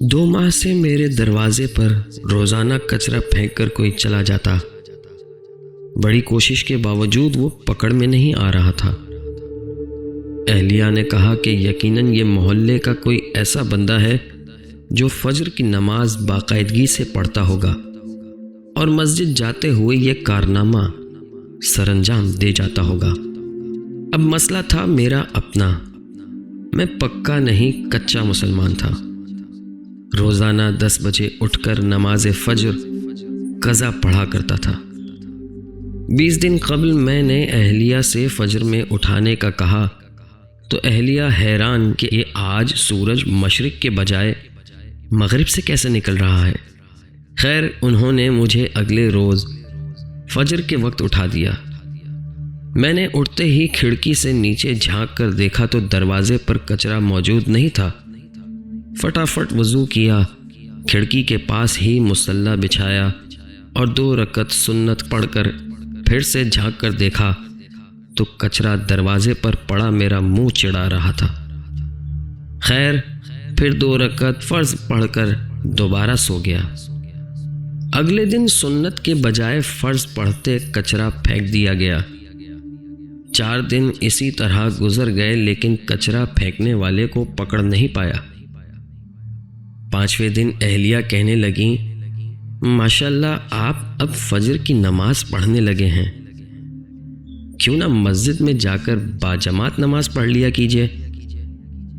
2 माह से मेरे दरवाजे पर रोज़ाना कचरा फेंक कर कोई चला जाता। बड़ी कोशिश के बावजूद वो पकड़ में नहीं आ रहा था। अहलिया ने कहा कि यकीनन ये मोहल्ले का कोई ऐसा बंदा है जो फजर की नमाज बाकायदगी से पढ़ता होगा और मस्जिद जाते हुए ये कारनामा सरंजाम दे जाता होगा। अब मसला था मेरा अपना। मैं पक्का नहीं कच्चा मुसलमान था। रोज़ाना 10 बजे उठकर नमाज फजर कज़ा पढ़ा करता था। 20 दिन कबल मैंने अहलिया से फजर में उठाने का कहा तो अहलिया हैरान कि ये आज सूरज मशरिक के बजाय मगरिब से कैसे निकल रहा है। खैर, उन्होंने मुझे अगले रोज़ फजर के वक्त उठा दिया। मैंने उठते ही खिड़की से नीचे झांक कर देखा तो दरवाजे पर कचरा मौजूद नहीं था। फटाफट वज़ू किया, खिड़की के पास ही मुसल्ला बिछाया और 2 रकत सुन्नत पढ़कर फिर से झांक कर देखा तो कचरा दरवाजे पर पड़ा मेरा मुंह चिढ़ा रहा था। खैर, फिर 2 रकत फ़र्ज पढ़कर दोबारा सो गया। अगले दिन सुन्नत के बजाय फ़र्ज पढ़ते कचरा फेंक दिया गया। 4 दिन इसी तरह गुजर गए लेकिन कचरा फेंकने वाले को पकड़ नहीं पाया। 5वें दिन अहलिया कहने लगी, माशाल्लाह आप अब फजर की नमाज पढ़ने लगे हैं, क्यों ना मस्जिद में जाकर बाजमात नमाज पढ़ लिया कीजिए।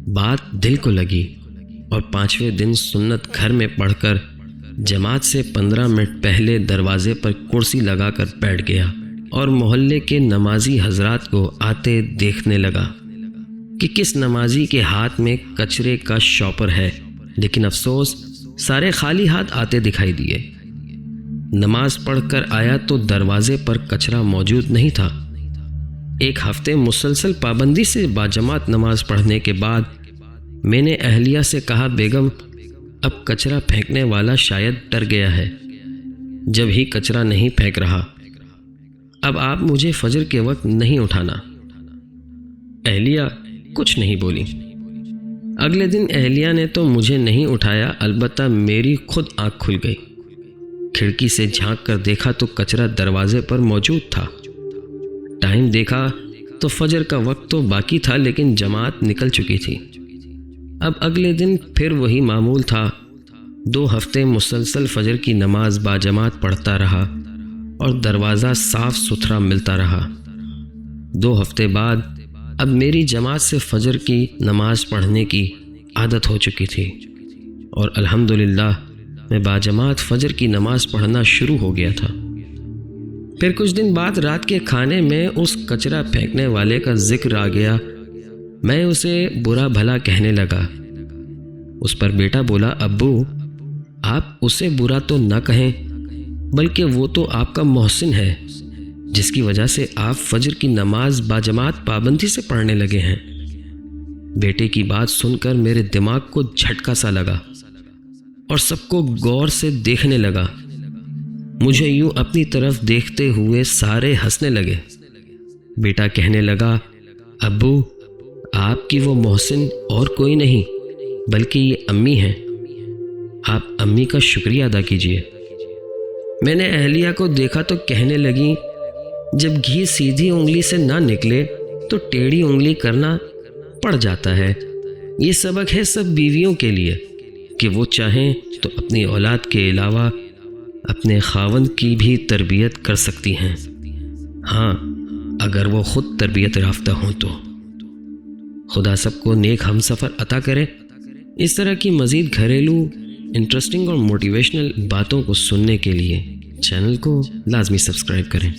बात दिल को लगी और 5वें दिन सुन्नत घर में पढ़कर जमात से 15 मिनट पहले दरवाजे पर कुर्सी लगाकर बैठ गया और मोहल्ले के नमाजी हजरात को आते देखने लगा कि किस नमाजी के हाथ में कचरे का शॉपर है। लेकिन अफसोस, सारे खाली हाथ आते दिखाई दिए। नमाज पढ़कर आया तो दरवाजे पर कचरा मौजूद नहीं था। 1 हफ्ते मुसलसल पाबंदी से बाजमात नमाज पढ़ने के बाद मैंने अहलिया से कहा, बेगम अब कचरा फेंकने वाला शायद डर गया है, जब ही कचरा नहीं फेंक रहा। अब आप मुझे फजर के वक्त नहीं उठाना। अहलिया कुछ नहीं बोली। अगले दिन अहलिया ने तो मुझे नहीं उठाया, अलबत्ता मेरी खुद आंख खुल गई। खिड़की से झांक कर देखा तो कचरा दरवाजे पर मौजूद था। टाइम देखा तो फजर का वक्त तो बाकी था लेकिन जमात निकल चुकी थी। अब अगले दिन फिर वही मामूल था। 2 हफ्ते मुसलसल फजर की नमाज बाजमात पढ़ता रहा और दरवाज़ा साफ सुथरा मिलता रहा। 2 हफ्ते बाद अब मेरी जमात से फजर की नमाज पढ़ने की आदत हो चुकी थी और अल्हम्दुलिल्लाह मैं बाजमात फजर की नमाज पढ़ना शुरू हो गया था। फिर कुछ दिन बाद रात के खाने में उस कचरा फेंकने वाले का जिक्र आ गया। मैं उसे बुरा भला कहने लगा। उस पर बेटा बोला, अब्बू आप उसे बुरा तो न कहें, बल्कि वो तो आपका मोहसिन है जिसकी वजह से आप फजर की नमाज बाजमात पाबंदी से पढ़ने लगे हैं। बेटे की बात सुनकर मेरे दिमाग को झटका सा लगा और सबको गौर से देखने लगा। मुझे यूं अपनी तरफ देखते हुए सारे हंसने लगे। बेटा कहने लगा, अब्बू आपकी वो मोहसिन और कोई नहीं बल्कि ये अम्मी हैं, आप अम्मी का शुक्रिया अदा कीजिए। मैंने अहलिया को देखा तो कहने लगी, जब घी सीधी उंगली से ना निकले तो टेढ़ी उंगली करना पड़ जाता है। ये सबक है सब बीवियों के लिए कि वो चाहें तो अपनी औलाद के अलावा अपने खावंद की भी तरबियत कर सकती हैं। हाँ, अगर वो खुद तरबियत याफ्ता हों तो। खुदा सबको नेक हमसफ़र अता करे। इस तरह की मज़ीद घरेलू इंटरेस्टिंग और मोटिवेशनल बातों को सुनने के लिए चैनल को लाजमी सब्सक्राइब करें।